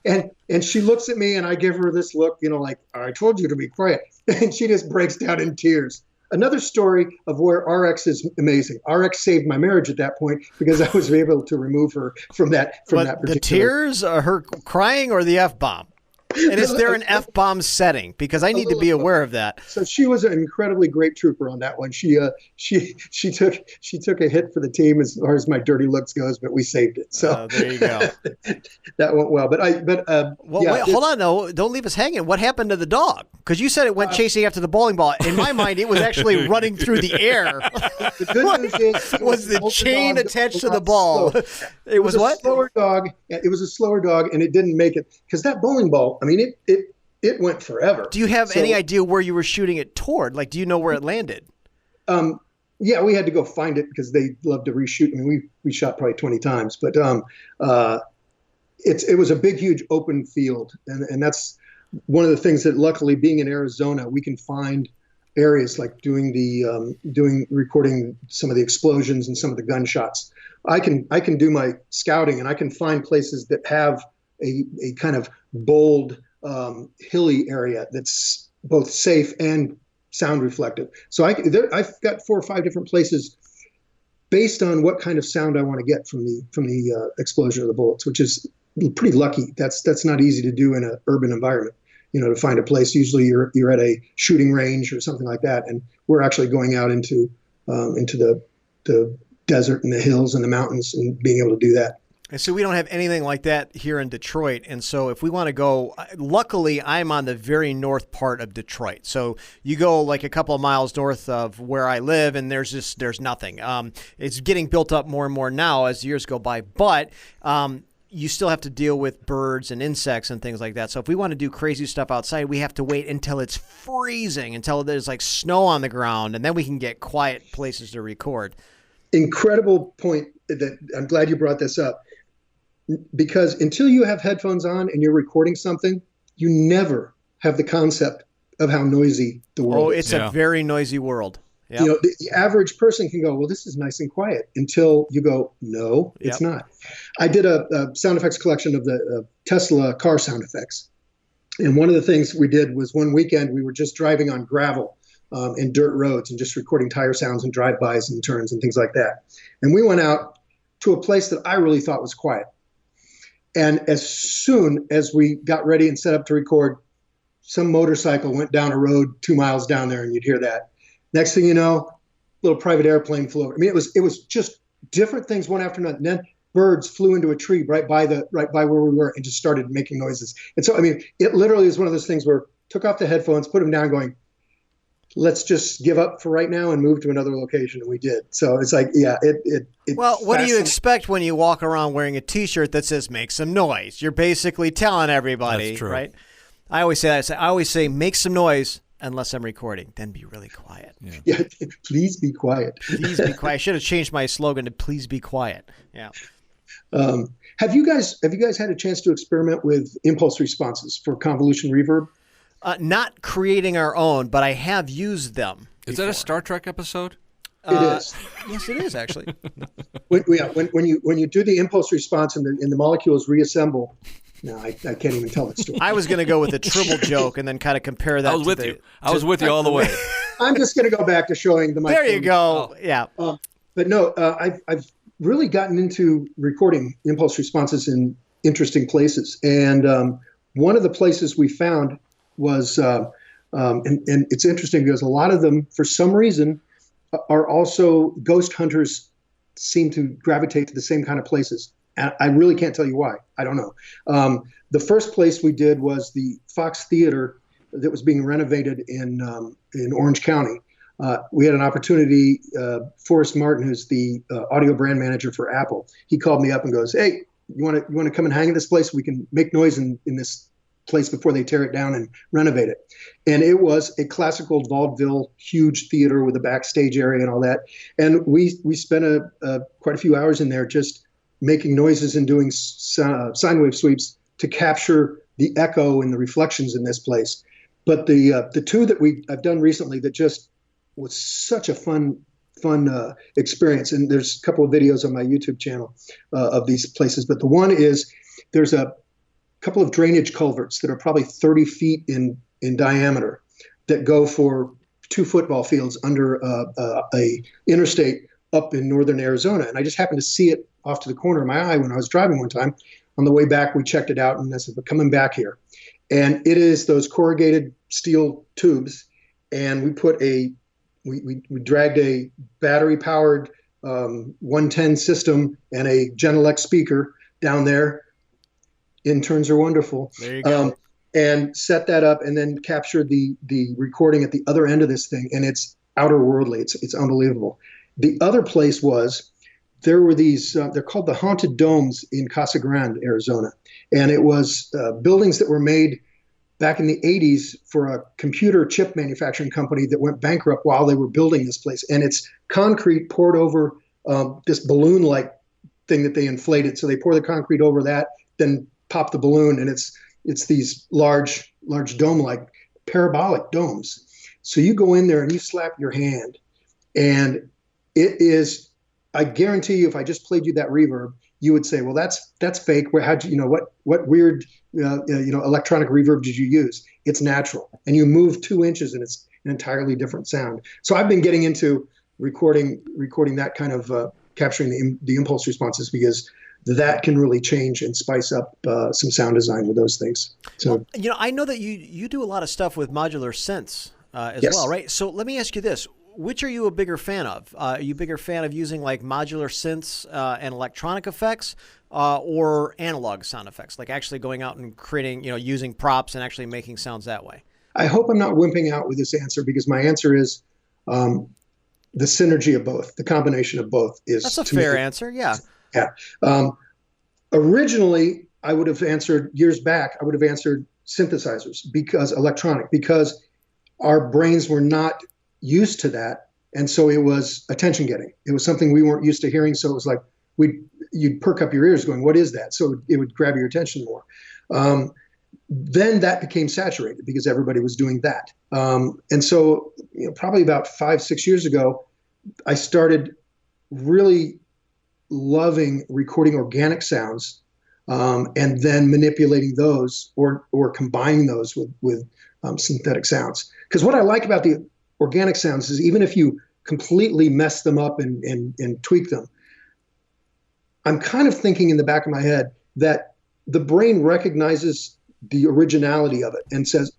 S3: and she looks at me, and I give her this look, like, I told you to be quiet. And she just breaks down in tears. Another story of where RX is amazing. RX saved my marriage at that point because I was able to remove her from that particular.
S1: The tears, her crying, or the F-bomb? And is there an F-bomb setting? Because I need to be aware of that.
S3: So she was an incredibly great trooper on that one. She took a hit for the team as far as my dirty looks goes, but we saved it. So
S1: there you go.
S3: That went well.
S1: Wait, hold on though. Don't leave us hanging. What happened to the dog? Because you said it went chasing after the bowling ball. In my mind, it was actually running through the air.
S3: The good news is
S1: was the chain attached to the ball. It was what?
S3: Slower dog. It was a slower dog, and it didn't make it because that bowling ball. I mean, it went forever.
S1: Do you have any idea where you were shooting it toward? Like, do you know where it landed?
S3: Yeah, we had to go find it because they love to reshoot. I mean, we shot probably 20 times, but it was a big, huge open field, and that's one of the things that, luckily, being in Arizona, we can find areas like recording some of the explosions and some of the gunshots. I can do my scouting, and I can find places that have a kind of bold, hilly area that's both safe and sound reflective. So I've got 4 or 5 different places based on what kind of sound I want to get from the explosion of the bullets, which is pretty lucky. That's not easy to do in an urban environment. To find a place. Usually you're at a shooting range or something like that, and we're actually going out into the desert and the hills and the mountains and being able to do that.
S1: And so we don't have anything like that here in Detroit. And so if we want to go, luckily I'm on the very north part of Detroit. So you go like a couple of miles north of where I live, and there's nothing. It's getting built up more and more now as years go by, but you still have to deal with birds and insects and things like that. So if we want to do crazy stuff outside, we have to wait until it's freezing, until there's like snow on the ground, and then we can get quiet places to record.
S3: Incredible point. That I'm glad you brought this up, because until you have headphones on and you're recording something, you never have the concept of how noisy the world is.
S1: It's a very noisy world. Yep.
S3: The average person can go, well, this is nice and quiet, until you go, no, it's not. I did a sound effects collection of the Tesla car sound effects. And one of the things we did was one weekend we were just driving on gravel and dirt roads and just recording tire sounds and drive-bys and turns and things like that. And we went out to a place that I really thought was quiet. And as soon as we got ready and set up to record, some motorcycle went down a road 2 miles down there, and you'd hear that. Next thing you know, little private airplane flew over. I mean, it was just different things one after another. And then birds flew into a tree right by where we were and just started making noises. And so, I mean, it literally is one of those things where took off the headphones, put them down, going, let's just give up for right now and move to another location. And we did. So it's like, yeah,
S1: well, what do you expect when you walk around wearing a T-shirt that says "make some noise"? You're basically telling everybody,
S2: That's true.
S1: Right? I always say that. I always say, make some noise unless I'm recording. Then be really quiet.
S3: Yeah, please be quiet.
S1: Please be quiet. I should have changed my slogan to "Please be quiet." Yeah.
S3: Have you guys had a chance to experiment with impulse responses for convolution reverb?
S1: Not creating our own, but I have used them.
S2: Is that a Star Trek episode?
S3: It is.
S1: Yes, it is actually.
S3: when you do the impulse response and the molecules reassemble. No, I can't even tell that story.
S1: I was going to go with a triple joke and then kind of compare that.
S2: I was with you all the way.
S3: I'm just going to go back to showing the microphone.
S1: There you go. Yeah.
S3: But no, I've really gotten into recording impulse responses in interesting places, and one of the places we found was, and it's interesting because a lot of them, for some reason, are also ghost hunters seem to gravitate to the same kind of places. And I really can't tell you why. I don't know. The first place we did was the Fox Theater that was being renovated in Orange County. We had an opportunity. Forrest Martin, who's the audio brand manager for Apple, he called me up and goes, "Hey, you want to come and hang at this place? We can make noise in this place before they tear it down and renovate it." And it was a classical vaudeville, huge theater with a backstage area and all that. And we spent quite a few hours in there just making noises and doing sine wave sweeps to capture the echo and the reflections in this place. But the two that I've done recently that just was such a fun experience, and there's a couple of videos on my YouTube channel of these places. But the one is there's a couple of drainage culverts that are probably 30 feet in diameter that go for 2 football fields under a interstate up in northern Arizona. And I just happened to see it off to the corner of my eye when I was driving one time. On the way back, we checked it out, and I said, "We're coming back here." And it is those corrugated steel tubes, and we put we dragged a battery-powered 110 system and a Genelec speaker down there. Interns are wonderful.
S1: There you go.
S3: And set that up, and then captured the recording at the other end of this thing, and it's outer worldly. It's unbelievable. The other place there were these, they're called the Haunted Domes in Casa Grande, Arizona. And it was buildings that were made back in the 80s for a computer chip manufacturing company that went bankrupt while they were building this place. And it's concrete poured over this balloon-like thing that they inflated. So they pour the concrete over that, then pop the balloon, and it's these large dome-like parabolic domes. So you go in there and you slap your hand, and it is, I guarantee you, if I just played you that reverb, you would say, "Well, that's fake. How'd you, what weird, electronic reverb did you use?" It's natural, and you move 2 inches, and it's an entirely different sound. So I've been getting into recording that kind of capturing the impulse responses, because that can really change and spice up some sound design with those things. So,
S1: well, I know that you do a lot of stuff with modular synths as
S3: yes.
S1: well, right? So let me ask you this. Which are you a bigger fan of? Are you a bigger fan of using like modular synths and electronic effects or analog sound effects, like actually going out and creating, using props and actually making sounds that way?
S3: I hope I'm not wimping out with this answer, because my answer is the synergy of both, the combination of both is.
S1: That's a fair answer, yeah.
S3: Yeah. Originally, I would have answered years back, I would have answered synthesizers, because our brains were not used to that. And so it was attention getting. It was something we weren't used to hearing. So it was like you'd perk up your ears going, "What is that?" So it would grab your attention more. Then that became saturated because everybody was doing that. And so probably about 5-6 years ago, I started really loving recording organic sounds and then manipulating those or combining those with synthetic sounds. Because what I like about the organic sounds is, even if you completely mess them up and tweak them, I'm kind of thinking in the back of my head that the brain recognizes the originality of it and says,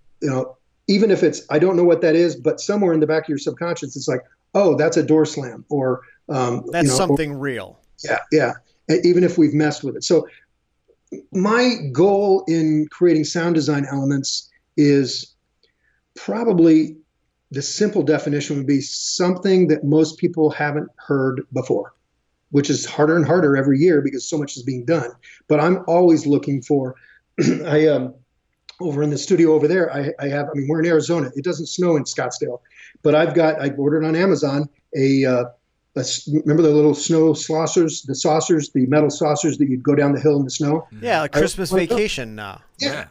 S3: even if it's, I don't know what that is, but somewhere in the back of your subconscious, it's like, oh, that's a door slam, or
S1: that's something real.
S3: Yeah. Even if we've messed with it. So my goal in creating sound design elements is probably, the simple definition would be something that most people haven't heard before, which is harder and harder every year because so much is being done. But I'm always looking for, over in the studio over there, we're in Arizona. It doesn't snow in Scottsdale, but I ordered on Amazon remember the little snow saucers, the metal saucers that you'd go down the hill in the snow?
S1: Yeah, like Christmas vacation.
S3: Yeah.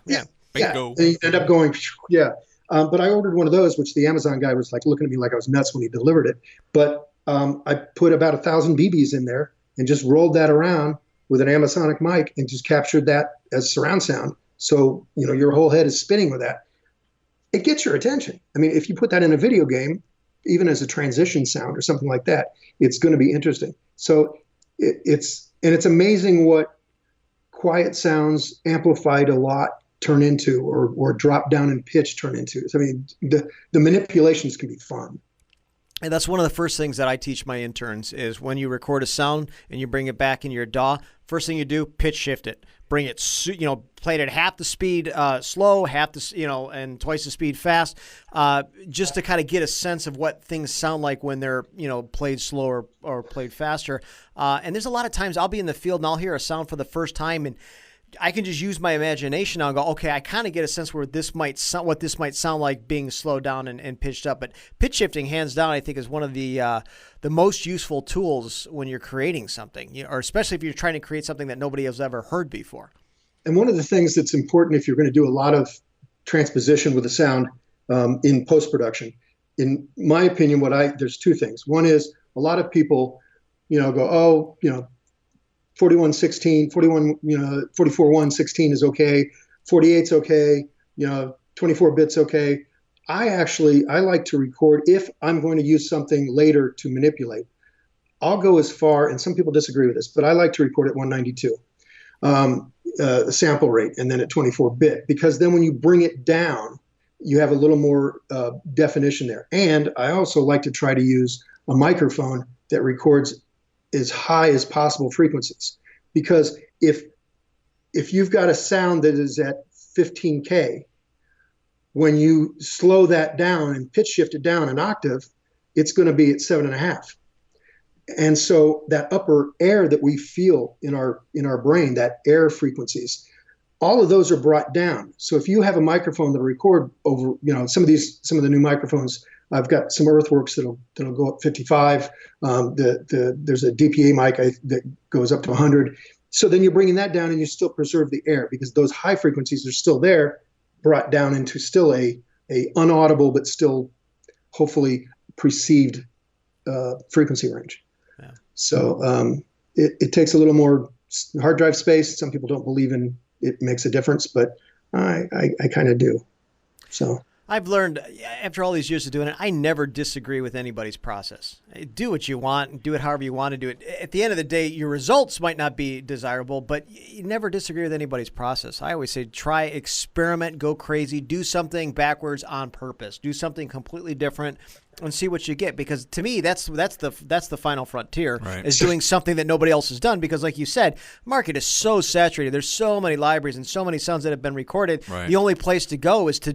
S2: Bingo.
S3: And you end up going, yeah. But I ordered one of those, which the Amazon guy was like looking at me like I was nuts when he delivered it. But I put about 1,000 BBs in there and just rolled that around with an Amazonic mic and just captured that as surround sound. So, your whole head is spinning with that. It gets your attention. I mean, if you put that in a video game, even as a transition sound or something like that, it's going to be interesting. So it's amazing what quiet sounds amplified a lot turn into, or drop down in pitch turn into. I mean, the manipulations can be fun.
S1: And that's one of the first things that I teach my interns is when you record a sound and you bring it back in your DAW, first thing you do, pitch shift it. Bring it, play it at half the speed slow, half the, and twice the speed fast, just to kind of get a sense of what things sound like when they're, played slower or played faster. And there's a lot of times I'll be in the field and I'll hear a sound for the first time and I can just use my imagination now and go, okay, I kind of get a sense where what this might sound like being slowed down and pitched up. But pitch shifting, hands down, I think is one of the most useful tools when you're creating something, or especially if you're trying to create something that nobody has ever heard before.
S3: And one of the things that's important if you're going to do a lot of transposition with a sound in post-production, in my opinion, there's two things. One is a lot of people, go, 4116, 44.116 is okay. 48's okay. 24 bits okay. I like to record if I'm going to use something later to manipulate. I'll go as far, and some people disagree with this, but I like to record at 192 sample rate, and then at 24 bit, because then when you bring it down, you have a little more definition there. And I also like to try to use a microphone that records as high as possible frequencies, because if you've got a sound that is at 15K, when you slow that down and pitch shift it down an octave, it's going to be at 7.5. And so that upper air that we feel in our brain, that air frequencies, all of those are brought down. So if you have a microphone that'll record over, some of the new microphones, I've got some Earthworks that'll go up 55. There's a DPA mic that goes up to 100. So then you're bringing that down and you still preserve the air because those high frequencies are still there, brought down into still a unaudible but still hopefully perceived frequency range. Yeah. So it takes a little more hard drive space. Some people don't believe in it makes a difference, but I kind of do. So
S1: I've learned after all these years of doing it, I never disagree with anybody's process. Do what you want and do it however you want to do it. At the end of the day, your results might not be desirable, but you never disagree with anybody's process. I always say try, experiment, go crazy, do something backwards on purpose, do something completely different and see what you get. Because to me, that's the final frontier, right, is doing something that nobody else has done. Because like you said, the market is so saturated. There's so many libraries and so many sounds that have been recorded. Right. The only place to go is to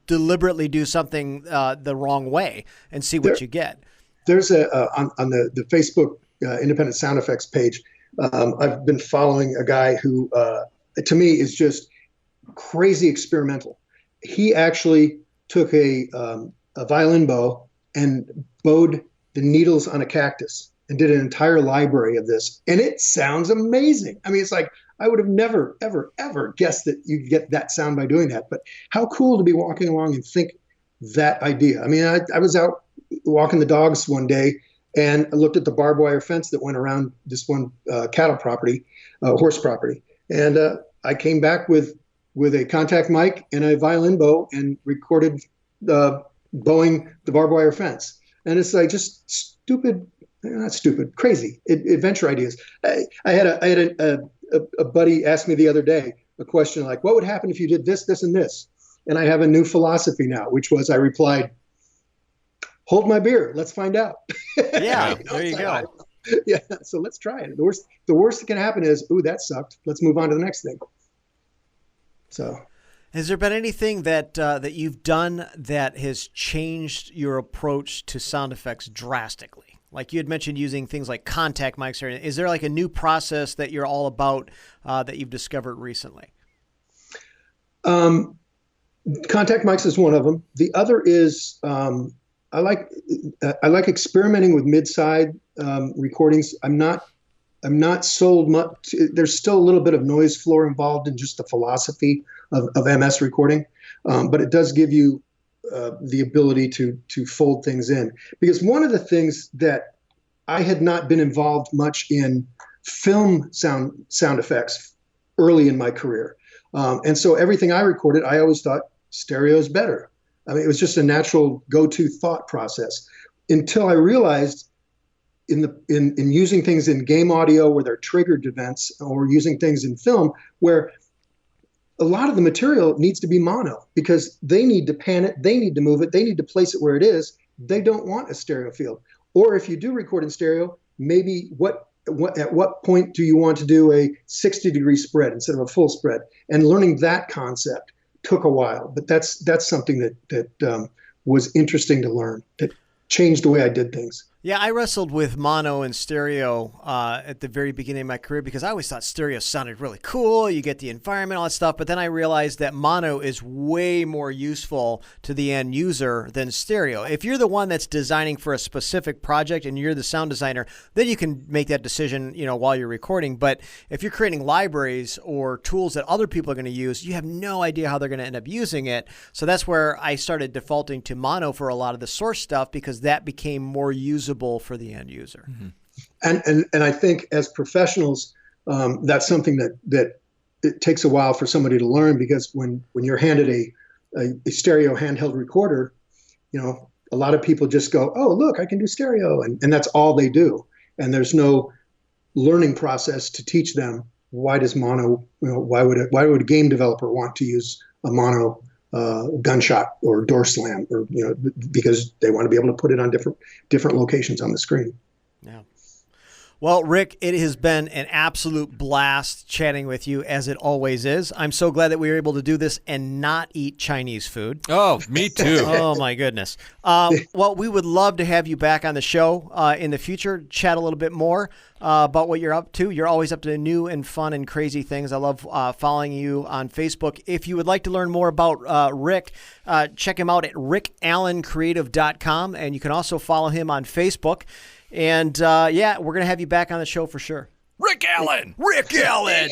S1: deliberately do something the wrong way and see what you get.
S3: There's on the Facebook independent sound effects page, I've been following a guy who to me is just crazy experimental. He actually took a violin bow and bowed the needles on a cactus and did an entire library of this. And it sounds amazing. I mean, it's like, I would have never, ever, ever guessed that you'd get that sound by doing that. But how cool to be walking along and think that idea. I mean, I was out walking the dogs one day and I looked at the barbed wire fence that went around this one cattle property, horse property. And I came back with a contact mic and a violin bow and recorded bowing the barbed wire fence. And it's like just stupid, not stupid, crazy adventure ideas. I had a buddy asked me the other day a question like, what would happen if you did this, this, and this? And I have a new philosophy now, which was I replied, hold my beer. Let's find out.
S1: Yeah, there you go.
S3: Yeah, so let's try it. The worst that can happen is, ooh, that sucked. Let's move on to the next thing. So,
S1: has there been anything that that you've done that has changed your approach to sound effects drastically? Like you had mentioned using things like contact mics. Is there like a new process that you're all about that you've discovered recently?
S3: Contact mics is one of them. The other is I like experimenting with mid-side recordings. I'm not sold much. There's still a little bit of noise floor involved in just the philosophy of MS recording, but it does give you the ability to fold things in. Because one of the things that I had not been involved much in film sound effects early in my career, and so everything I recorded, I always thought stereo is better. I mean, it was just a natural go-to thought process until I realized in using things in game audio where they're triggered events, or using things in film where a lot of the material needs to be mono because they need to pan it, they need to move it, they need to place it where it is. They don't want a stereo field. Or if you do record in stereo, maybe at what point do you want to do a 60-degree spread instead of a full spread? And learning that concept took a while, but that's something that was interesting to learn. That changed the way I did things.
S1: Yeah, I wrestled with mono and stereo at the very beginning of my career because I always thought stereo sounded really cool. You get the environment, all that stuff. But then I realized that mono is way more useful to the end user than stereo. If you're the one that's designing for a specific project and you're the sound designer, then you can make that decision, while you're recording. But if you're creating libraries or tools that other people are going to use, you have no idea how they're going to end up using it. So that's where I started defaulting to mono for a lot of the source stuff because that became more usable for the end user.
S3: Mm-hmm. And I think as professionals, that's something that it takes a while for somebody to learn, because when you're handed a stereo handheld recorder, a lot of people just go, oh, look, I can do stereo. And that's all they do. And there's no learning process to teach them why does mono, why would a game developer want to use a mono gunshot or door slam, or because they want to be able to put it on different locations on the screen.
S1: Yeah. Well, Ric, it has been an absolute blast chatting with you, as it always is. I'm so glad that we were able to do this and not eat Chinese food.
S2: Oh, me too.
S1: Oh, my goodness. Well, we would love to have you back on the show in the future, chat a little bit more about what you're up to. You're always up to new and fun and crazy things. I love following you on Facebook. If you would like to learn more about Ric, check him out at ricallencreative.com, and you can also follow him on Facebook. And, we're going to have you back on the show for sure.
S2: Ric Allen! Ric Allen!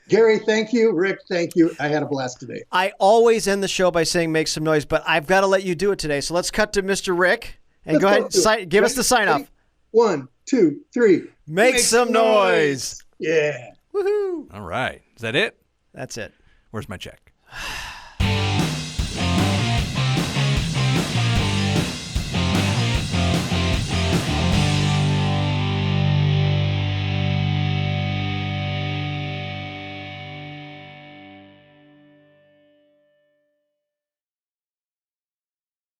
S3: Gary, thank you. Ric, thank you. I had a blast today.
S1: I always end the show by saying make some noise, but I've got to let you do it today. So let's cut to Mr. Ric and go ahead and give us the sign off.
S3: 1, 2, 3.
S1: Make some noise.
S3: Yeah.
S1: Woohoo.
S2: All right. Is that it?
S1: That's it.
S2: Where's my check?